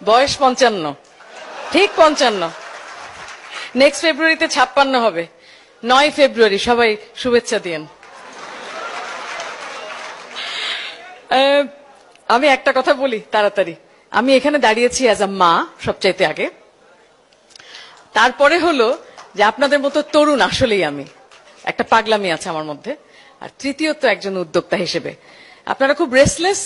বয়স 55, ঠিক 55। নেক্সট ফেব্রুয়ারিতে 56 হবে। 9 ফেব্রুয়ারি, সবাই শুভেচ্ছা দিয়েন। আমি একটা কথা বলি তাড়াতাড়ি। আমি এখানে দাঁড়িয়েছি অ্যাজ আ মা সবচাইতে আগে, তারপরে হলো যে আপনাদের মতো তরুণ আসলেই আমি, একটা পাগলামি আছে আমার মধ্যে, আর তৃতীয়ত একজন উদ্যোক্তা হিসেবে। আপনারা খুব রেস্টলেস,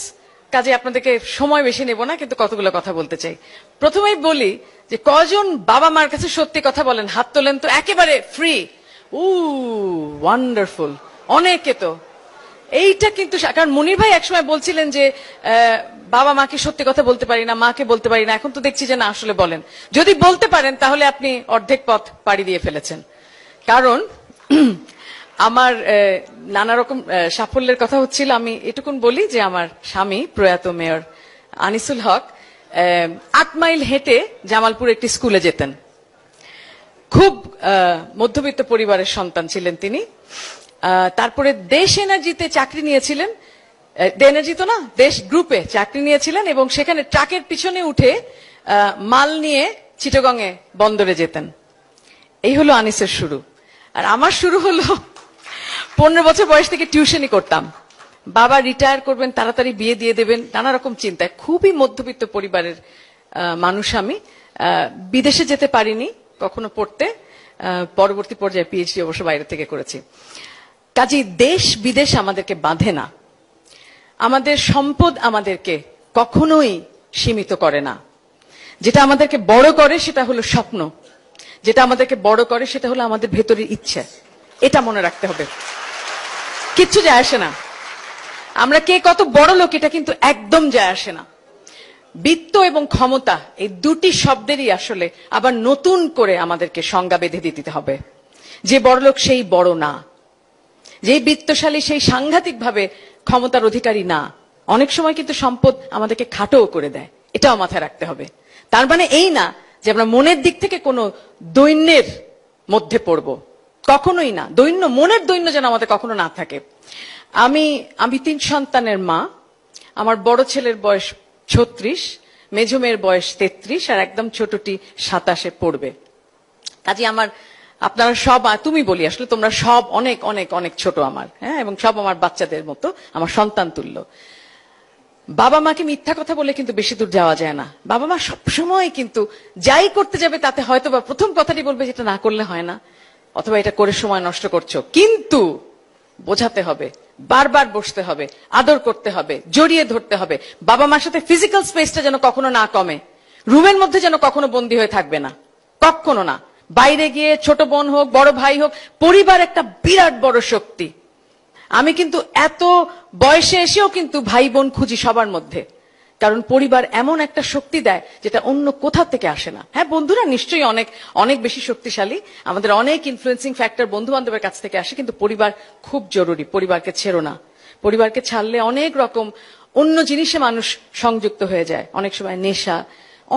কাজে আপনাদেরকে সময় বেশি নেব না, কিন্তু কতগুলো কথা বলতে চাই। প্রথমেই বলি যে কজন বাবা মার কাছে সত্যি কথা বলেন, হাত তোলেন তো একেবারে ফ্রি। ওয়ান্ডারফুল, অনেকে তো। এইটা কিন্তু কারণ মনির ভাই একসময় বলছিলেন যে বাবা মাকে সত্যি কথা বলতে পারি না, মাকে বলতে পারি না, এখন তো দেখছি যে না আসলে বলেন। যদি বলতে পারেন তাহলে আপনি অর্ধেক পথ পাড়ি দিয়ে ফেলেছেন। কারণ আমার নানা রকম সাফল্যের কথা হচ্ছিল। আমি এটুকুন বলি যে আমার স্বামী প্রয়াত মেয়র আনিসুল হক 8 মাইল হেঁটে জামালপুর একটি স্কুলে যেতেন। খুব মধ্যবিত্ত পরিবারের সন্তান ছিলেন তিনি। তারপরে দেশ এনার্জিতে চাকরি নিয়েছিলেন, এনার্জি তো না, দেশ গ্রুপে চাকরি নিয়েছিলেন, এবং সেখানে ট্রাকের পিছনে উঠে মাল নিয়ে চিটাগংয়ে বন্দরে যেতেন। এই হলো আনিসের শুরু। আর আমার শুরু হলো 15 বছর বয়স থেকে টিউশনই করতাম। বাবা রিটায়ার করবেন, তাড়াতাড়ি বিয়ে দিয়ে দেবেন, নানা রকম চিন্তায়। খুবই মধ্যবিত্ত পরিবারের মানুষ আমি। বিদেশে যেতে পারিনি কখনো পড়তে, পরবর্তী পর্যায়ে পিএইচডি অবশ্য বাইরে থেকে করেছি। কাজেই দেশ বিদেশ আমাদেরকে বাঁধে না, আমাদের সম্পদ আমাদেরকে কখনোই সীমিত করে না। যেটা আমাদেরকে বড় করে সেটা হলো স্বপ্ন, যেটা আমাদেরকে বড় করে সেটা হলো আমাদের ভেতরের ইচ্ছে। এটা মনে রাখতে হবে। কিচ্ছু যায় আসে না আমরা কে কত বড় লোক, এটা কিন্তু একদম যায় আসে না। বিত্ত এবং ক্ষমতা এই দুটি শব্দেরই আসলে আবার নতুন করে আমাদেরকে সংজ্ঞা বেঁধে দিতে হবে। যে বড় লোক সেই বড় না, যে বিত্তশালী সেই সাংঘাতিকভাবে ক্ষমতার অধিকারী না। অনেক সময় কিন্তু সম্পদ আমাদেরকে খাটোও করে দেয়, এটাও মাথায় রাখতে হবে। তার মানে এই না যে আমরা মনের দিক থেকে কোনো দৈন্যের মধ্যে পড়ব, কখনোই না। দৈন্য, মনের দৈন্য যেন আমাদের কখনো না থাকে। আমি 3 সন্তানের মা। আমার বড় ছেলের বয়স 36, মেঝো মেয়ের বয়স 33, আর একদম ছোটটি 27-এ পড়বে। কাজে আমার, আপনারা সব, তুমি বলি আসলে তোমরা সব অনেক অনেক অনেক ছোট আমার, হ্যাঁ, এবং সব আমার বাচ্চাদের মতো, আমার সন্তান তুল্য। বাবা মাকে মিথ্যা কথা বলে কিন্তু বেশি দূর যাওয়া যায় না। বাবা মা সবসময় কিন্তু যাই করতে যাবে তাতে হয়তো বা প্রথম কথাটি বলবে যেটা না করলে হয় না, অথবা এটা করে সময় নষ্ট করছো। কিন্তু বোঝাতে হবে, বারবার বসতে হবে, আদর করতে হবে, জড়িয়ে ধরতে হবে। বাবা মার সাথে ফিজিক্যাল স্পেসটা যেন কখনো না কমে, রুমের মধ্যে যেন কখনো বন্দী হয়ে থাকবে না, কখনো না। বাইরে গিয়ে ছোট বোন হোক, বড় ভাই হোক, পরিবার একটা বিরাট বড় শক্তি। আমি কিন্তু এত বয়সে এসেও কিন্তু ভাই বোন খুঁজি সবার মধ্যে, কারণ পরিবার এমন একটা শক্তি দেয় যেটা অন্য কোথা থেকে আসে না। হ্যাঁ, বন্ধুরা নিশ্চয়ই অনেক অনেক বেশি শক্তিশালী, আমাদের অনেক ইনফ্লুয়েন্সিং ফ্যাক্টর বন্ধু বান্ধবের কাছ থেকে আসে, কিন্তু পরিবার খুব জরুরি। পরিবারকে ছেড়ো না। পরিবারকে ছাড়লে অনেক রকম অন্য জিনিসে মানুষ সংযুক্ত হয়ে যায়। অনেক সময় নেশা,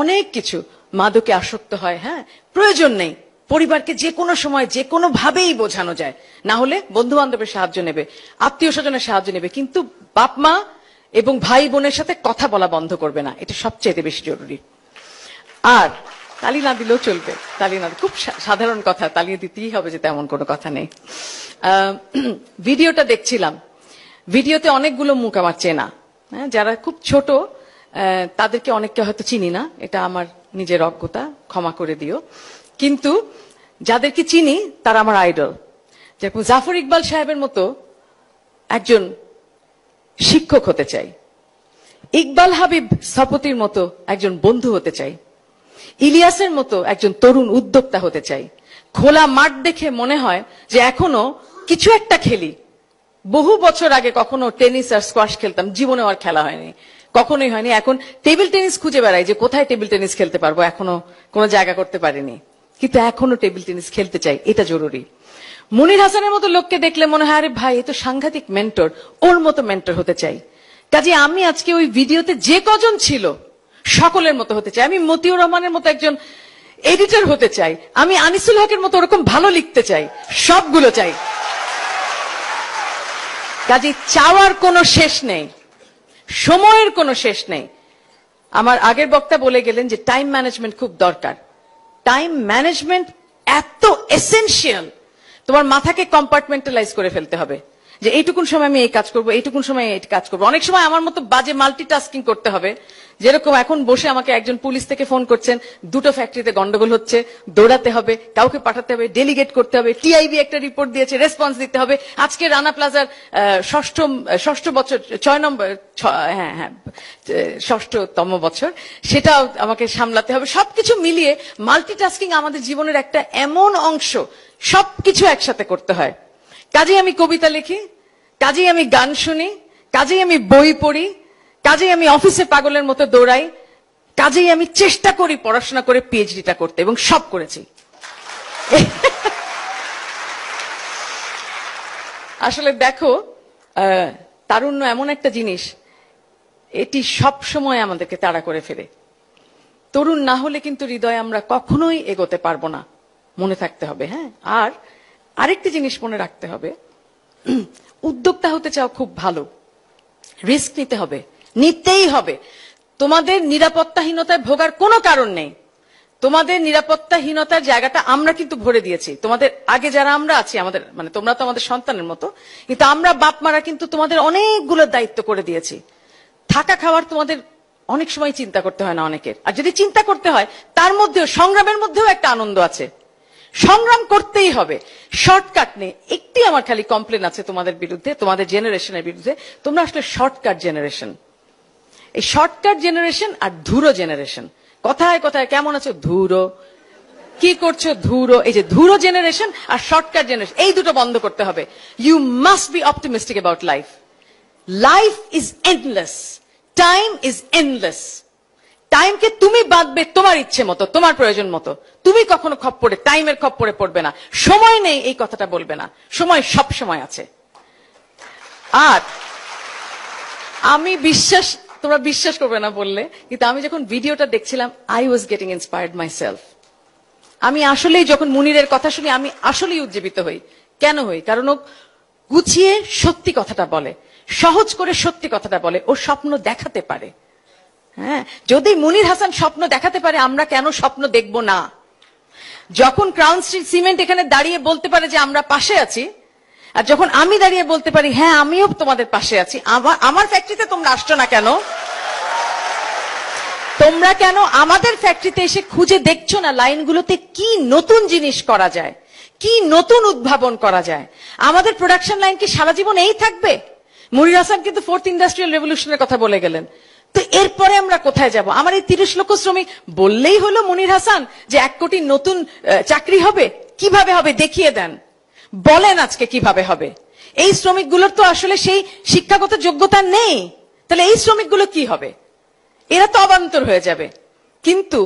অনেক কিছু, মাদকে আসক্ত হয়। হ্যাঁ, প্রয়োজন নেই। পরিবারকে যে কোনো সময় যে কোনো ভাবেই বোঝানো যায়। না হলে বন্ধু বান্ধবের সাহায্য নেবে, আত্মীয় স্বজনের সাহায্য নেবে, কিন্তু বাপ মা এবং ভাই বোনের সাথে কথা বলা বন্ধ করবে না। এটা সবচেয়ে বেশি জরুরি। আর তালি না দিলেও চলবে, তালি না, খুব সাধারণ কথা, তালি দিতেই হবে যে তেমন কোনো কথা নেই। ভিডিওটা দেখছিলাম, ভিডিওতে অনেকগুলো মুখ আমার চেনা। হ্যাঁ, যারা খুব ছোট তাদেরকে অনেককে হয়তো চিনি না, এটা আমার নিজের অজ্ঞতা, ক্ষমা করে দিও। কিন্তু যাদেরকে চিনি তারা আমার আইডল। যেরকম জাফর ইকবাল সাহেবের মতো একজন শিক্ষক হতে চাই, ইকবাল হাবিব স্থপতির মতো একজন বন্ধু হতে চাই, ইলিয়াসের মতো একজন তরুণ উদ্যোক্তা হতে চাই। খোলা মাঠ দেখে মনে হয় যে এখনো কিছু একটা খেলি। বহু বছর আগে কখনো টেনিস আর স্কোয়াশ খেলতাম, জীবনে আর খেলা হয়নি, কখনোই হয়নি। এখন টেবিল টেনিস খুঁজে বেড়াই যে কোথায় টেবিল টেনিস খেলতে পারবো, এখনো কোনো জায়গা করতে পারিনি, কিন্তু এখনো টেবিল টেনিস খেলতে চাই, এটা জরুরি। মনির হাসানের মতো লোককে দেখলে মনে হয় আরে ভাই এ তো সাংঘাতিক মেন্টর, ওর মতো মেন্টর হতে চাই। কাজে আমি আজকে ওই ভিডিওতে যে কজন ছিল সকলের মতো হতে চাই। আমি মতিউর রহমানের মতো একজন এডিটর হতে চাই, আমি আনিসুল হকের মতো ওরকম ভালো লিখতে চাই, সবগুলো চাই। কাজে চাওয়ার কোনো শেষ নেই, সময়ের কোনো শেষ নেই। আমার আগের বক্তা বলে গেলেন যে টাইম ম্যানেজমেন্ট খুব দরকার। টাইম ম্যানেজমেন্ট এত এসেনশিয়াল, তোমার মাথাকে কম্পার্টমেন্টালাইজ করে ফেলতে হবে যে এইটুকুন সময় আমি এই কাজ করবো, এইটুকুন সময় এই কাজ করবো। অনেক সময় আমার মতো বাজে মাল্টিটাস্কিং করতে হবে, যেরকম এখন বসে আমাকে একজন পুলিশ থেকে ফোন করছেন, দুটো ফ্যাক্টরিতে গন্ডগোল হচ্ছে, দৌড়াতে হবে, কাউকে পাঠাতে হবে, ডেলিগেট করতে হবে, টিআইবি একটা রিপোর্ট দিয়েছে, রেসপন্স দিতে হবে। আজকে রানা প্লাজার ষষ্ঠ বছর, 6তম বছর, সেটাও আমাকে সামলাতে হবে। সবকিছু মিলিয়ে মাল্টিটাস্কিং আমাদের জীবনের একটা এমন অংশ, সবকিছু একসাথে করতে হয়। কাজেই আমি কবিতা লিখি, কাজেই আমি গান শুনি, কাজেই আমি বই পড়ি, কাজেই আমি অফিসে পাগলের মতো দৌড়াই, কাজেই আমি চেষ্টা করি পড়াশোনা করে পিএইচডিটা করতে, এবং সব করেছি। আসলে দেখো, তারুণ্য এমন একটা জিনিস, এটি সব সময় আমাদেরকে তাড়া করে ফেলে। তরুণ না হলে কিন্তু হৃদয়ে আমরা কখনোই এগোতে পারবো না, মনে থাকতে হবে। হ্যাঁ, আর আরেকটি জিনিস মনে রাখতে হবে, উদ্যোক্তা হতে চাও খুব ভালো, রিস্ক নিতে হবে, নিতেই হবে। তোমাদের নিরাপত্তাহীনতায় ভোগার কোনো কারণ নেই। তোমাদের নিরাপত্তাহীনতার জায়গাটা আমরা কিন্তু ভরে দিয়েছি। তোমাদের আগে যারা আমরা আছি, আমাদের মানে তোমরা তো আমাদের সন্তানের মতো, কিন্তু আমরা বাপ মারা কিন্তু তোমাদের অনেকগুলো দায়িত্ব করে দিয়েছি। থাকা খাওয়ার তোমাদের অনেক সময় চিন্তা করতে হয় না অনেকের, আর যদি চিন্তা করতে হয় তার মধ্যেও সংগ্রামের মধ্যেও একটা আনন্দ আছে। সংগ্রাম করতেই হবে, শর্টকাট নেই। একটি আমার খালি কমপ্লেন আছে তোমাদের বিরুদ্ধে, তোমাদের জেনারেশনের বিরুদ্ধে, তোমরা আসলে শর্টকাট জেনারেশন। এই শর্টকাট জেনারেশন আর ধুরো জেনারেশন, কথায় কথায় কেমন আছো ধুরো, কি করছো ধুরো, এই যে ধুরো জেনারেশন আর শর্টকাট জেনারেশন, এই দুটো বন্ধ করতে হবে। You must be optimistic about life. Life is endless, time is endless. টাইমকে তুমি বাঁধবে তোমার ইচ্ছে মতো, তোমার প্রয়োজন মতো। তুমি কখনো খপ্পরে, টাইমের খপ্পরে পড়বে না। সময় নেই এই কথাটা বলবে না, সময় সব সময় আছে। আর আমি বিশ্বাস, তোমরা বিশ্বাস করবে না বললে, কিন্তু আমি যখন ভিডিওটা দেখছিলাম, I was getting inspired my self. আমি আসলেই যখন মুনিরের কথা শুনি, আমি আসলেই উজ্জীবিত হই। কেন হই? কারণ ও গুছিয়ে সত্যি কথাটা বলে, সহজ করে সত্যি কথাটা বলে, ও স্বপ্ন দেখাতে পারে। হ্যাঁ, যদি মুনির হাসান স্বপ্ন দেখাতে পারে, আমরা কেন স্বপ্ন দেখব না? যখন ক্রাউন স্ট্রিট সিমেন্ট এখানে দাঁড়িয়ে বলতে পারে যে আমরা পাশে আছি, আর যখন আমি দাঁড়িয়ে বলতে পারি হ্যাঁ আমিও তোমাদের পাশে আছি, আমার ফ্যাক্টরিতে তোমরা আসছো না কেন? তোমরা কেন আমাদের ফ্যাক্টরিতে এসে খুঁজে দেখছো না লাইনগুলোতে কি নতুন জিনিস করা যায়, কি নতুন উদ্ভাবন করা যায়? আমাদের প্রোডাকশন লাইন কি সারা জীবন এই থাকবে? মুনির হাসান কিন্তু 4th ইন্ডাস্ট্রিয়াল রেভলিউশনের কথা বলে গেলেন। তো এরপরে আমরা কোথায় যাব? আমার এই 30 লক্ষ শ্রমিক বললেই হলো মুনির হাসান যে 1 কোটি নতুন চাকরি হবে? কিভাবে হবে দেখিয়ে দেন, বলেন আজকে কিভাবে হবে। এই শ্রমিকগুলোর তো আসলে সেই শিক্ষাগত যোগ্যতা নেই, তাহলে এই শ্রমিকগুলো কি হবে? এরা তো অবান্তর হয়ে যাবে। কিন্তু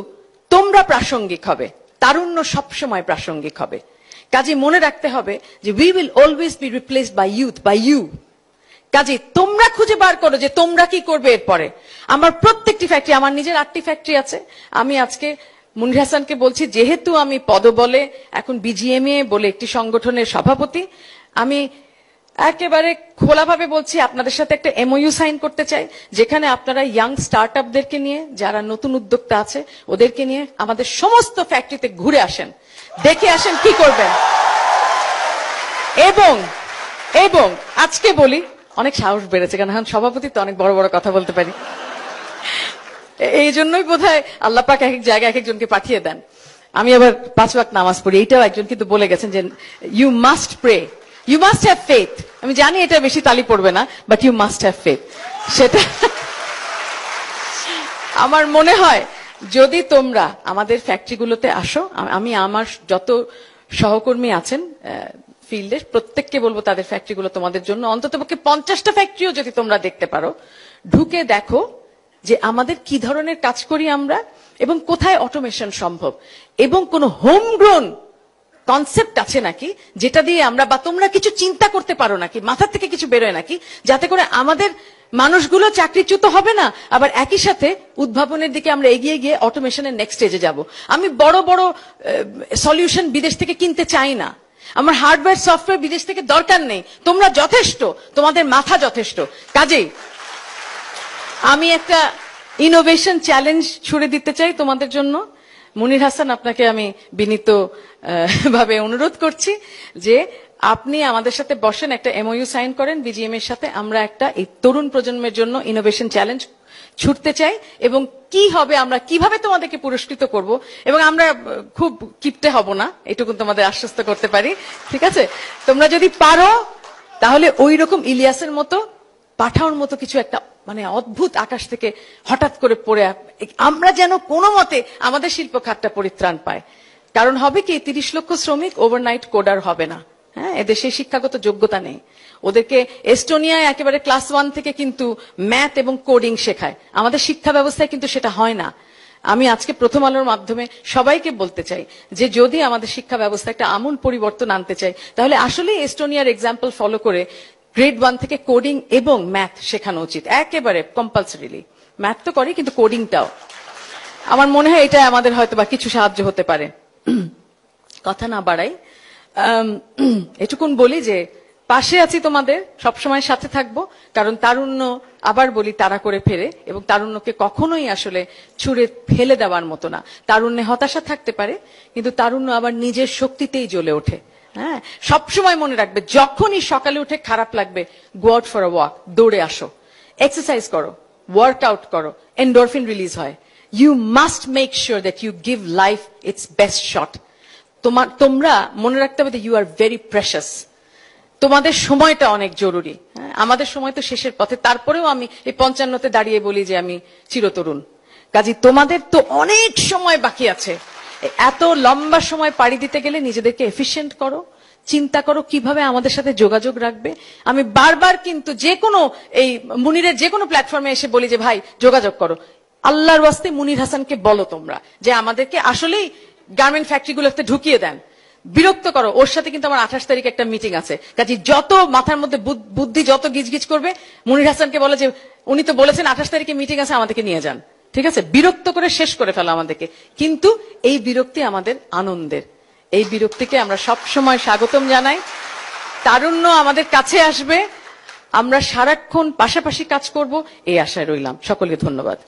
তোমরা প্রাসঙ্গিক হবে, তারুণ্য সবসময় প্রাসঙ্গিক হবে। কাজে মনে রাখতে হবে যে we will always be replaced by youth, by you. কাজে তোমরা খুঁজে বার করো যে তোমরা কি করবে এরপরে। আমার প্রত্যেকটি ফ্যাক্টরি, আমার নিজের 8টি ফ্যাক্টরি আছে। আমি আজকে মুনির হাসানকে বলছি, যেহেতু আমি পদবলে এখন বিজিএমএ বলে একটি সংগঠনের সভাপতি, আমি একেবারে খোলাভাবে বলছি আপনাদের সাথে একটা এমওইউ সাইন করতে চাই, যেখানে আপনারা ইয়াং স্টার্ট আপদেরকে নিয়ে, যারা নতুন উদ্যোক্তা আছে ওদেরকে নিয়ে আমাদের সমস্ত ফ্যাক্টরিতে ঘুরে আসেন, দেখে আসেন কি করবেন। এবং আজকে বলি, অনেক সাহস বেড়েছে, কারণ এখন সভাপতি তো অনেক বড় বড় কথা বলতে পারি। এই জন্যই বোধহয় আল্লাহ পাক এক এক জায়গায় এক একজনকে পাঠিয়ে দেন। আমি আবার 5 ওয়াক্ত নামাজ পড়ি, এইটাও একজন কিন্তু বলে গেছেন যে you must pray, you must have faith. আমি জানি এটা বেশি তালি পড়বে না, but you must have faith. সেটা আমার মনে হয় যদি তোমরা আমাদের ফ্যাক্টরিগুলোতে আসো, আমি আমার যত সহকর্মী আছেন ফিল্ডে প্রত্যেককে বলবো তাদের ফ্যাক্টরিগুলো তোমাদের জন্য, অন্ততপক্ষে 50টা ফ্যাক্টরিও যদি তোমরা দেখতে পারো, ঢুকে দেখো যে আমাদের কি ধরনের কাজ করি আমরা এবং কোথায় অটোমেশন সম্ভব, এবং কোন হোমগ্রোন কনসেপ্ট আছে নাকি যেটা দিয়ে আমরা, বা তোমরা কিছু চিন্তা করতে পারো নাকি, মাথা থেকে কিছু বেরোয় নাকি, যাতে করে আমাদের মানুষগুলো চাকরিচ্যুত হবে না, আবার একই সাথে উদ্ভাবনের দিকে আমরা এগিয়ে গিয়ে অটোমেশনের নেক্সট স্টেজে যাব। আমি বড় বড় সলিউশন বিদেশ থেকে কিনতে চাই না, আমার হার্ডওয়্যার সফটওয়্যার বিদেশ থেকে দরকার নেই, তোমরা যথেষ্ট, তোমাদের মাথা যথেষ্ট। কাজেই আমি একটা ইনোভেশন চ্যালেঞ্জ ছুড়ে দিতে চাই তোমাদের জন্য। মুনির হাসান, আপনাকে আমি বিনীত ভাবে অনুরোধ করছি যে আপনি আমাদের সাথে বসেন, একটা এমওইউ সাইন করেন বিজিএম এর সাথে। আমরা একটা এই তরুণ প্রজন্মের জন্য ইনোভেশন চ্যালেঞ্জ ছুটতে চাই, এবং কি হবে, আমরা কিভাবে তোমাদেরকে পুরস্কৃত করব, এবং আমরা খুব কিপটে হব না, এটুকু তোমাদের আশ্বস্ত করতে পারি। ঠিক আছে? তোমরা যদি পারো তাহলে ওই রকম ইলিয়াসের মতো, পাঠাওর মতো কিছু একটা মানে অদ্ভুত আকাশ থেকে হঠাৎ করে পড়ে আমরা যেন কোনো মতে আমাদের শিল্প খাতটা পরিত্রাণ পায়। কারণ হবে কি, 30 লক্ষ শ্রমিক ওভারনাইট কোডার হবে না। হ্যাঁ, এদেশে শিক্ষাগত যোগ্যতা নেই। ওদেরকে এস্টোনিয়ায় একেবারে ক্লাস 1 থেকে কিন্তু ম্যাথ এবং কোডিং শেখায়। আমাদের শিক্ষা ব্যবস্থায় কিন্তু সেটা হয় না। আমি আজকে প্রথম আলোর মাধ্যমে সবাইকে বলতে চাই যে যদি আমাদের শিক্ষা ব্যবস্থা একটা আমূল পরিবর্তন আনতে চাই, তাহলে আসলে এস্টোনিয়ার এক্সাম্পল ফলো করে গ্রেড 1 থেকে কোডিং এবং ম্যাথ শেখানো উচিত, একেবারে কম্পালসারিলি। ম্যাথ তো করে, কিন্তু কোডিংটাও। আমার মনে হয় এটা আমাদের হয়তো বা কিছু সাহায্য হতে পারে। কথা না বাড়াই, এটুকুন বলি যে পাশে আছি তোমাদের, সবসময় সাথে থাকবো। কারণ তারুণ্য, আবার বলি, তাড়া করে ফেরে, এবং তারুণ্যকে কখনোই আসলে ছুঁড়ে ফেলে দেওয়ার মতো না। তারুণ্যে হতাশা থাকতে পারে, কিন্তু তারুণ্য আবার নিজের শক্তিতেই জ্বলে ওঠে। হ্যাঁ, সবসময় মনে রাখবে, যখনই সকালে উঠে খারাপ লাগবে, go out for a walk, দৌড়ে আসো, এক্সারসাইজ করো, ওয়ার্কআউট করো, এন্ডোরফিন রিলিজ হয়। You must make sure that you give life its best shot. তোমরা মনে রাখতে হবে ইউ আর ভেরি প্রেশাস। তোমাদের সময়টা অনেক জরুরি। আমাদের সময় তো শেষের পথে, তারপরেও আমি এই 55তে দাঁড়িয়ে বলি যে আমি চিরতরুণ। কাজী তোমাদের তো অনেক সময় বাকি আছে। এত লম্বা সময় পাড়ি দিতে গেলে নিজেদেরকে এফিশিয়েন্ট করো, চিন্তা করো কিভাবে আমাদের সাথে যোগাযোগ রাখবে। আমি বারবার কিন্তু যে কোনো এই মুনিরের যে কোনো প্ল্যাটফর্মে এসে বলি যে ভাই যোগাযোগ করো। আল্লাহর ওয়াস্তে মুনির হাসানকে বলো তোমরা যে আমাদেরকে আসলেই গার্মেন্ট ফ্যাক্টরিগুলোতে ঢুকিয়ে দেন, বিরক্ত করো। ওর সাথে কিন্তু আমার 28 তারিখে একটা মিটিং আছে। কাজে যত মাথার মধ্যে বুদ্ধি যত গিজগিজ করবে, মুনির হাসানকে বলে যে উনি তো বলেছেন 28 তারিখে মিটিং আছে, আমাদেরকে নিয়ে যান। ঠিক আছে? বিরক্ত করে শেষ করে ফেলো আমাদেরকে। কিন্তু এই বিরক্তি আমাদের আনন্দের। এই বিরক্তিকে আমরা সব সময় স্বাগতম জানাই। তারুণ্য আমাদের কাছে আসবে, আমরা সারাক্ষণ পাশাপাশি কাজ করব, এই আশায় রইলাম। সকলকে ধন্যবাদ।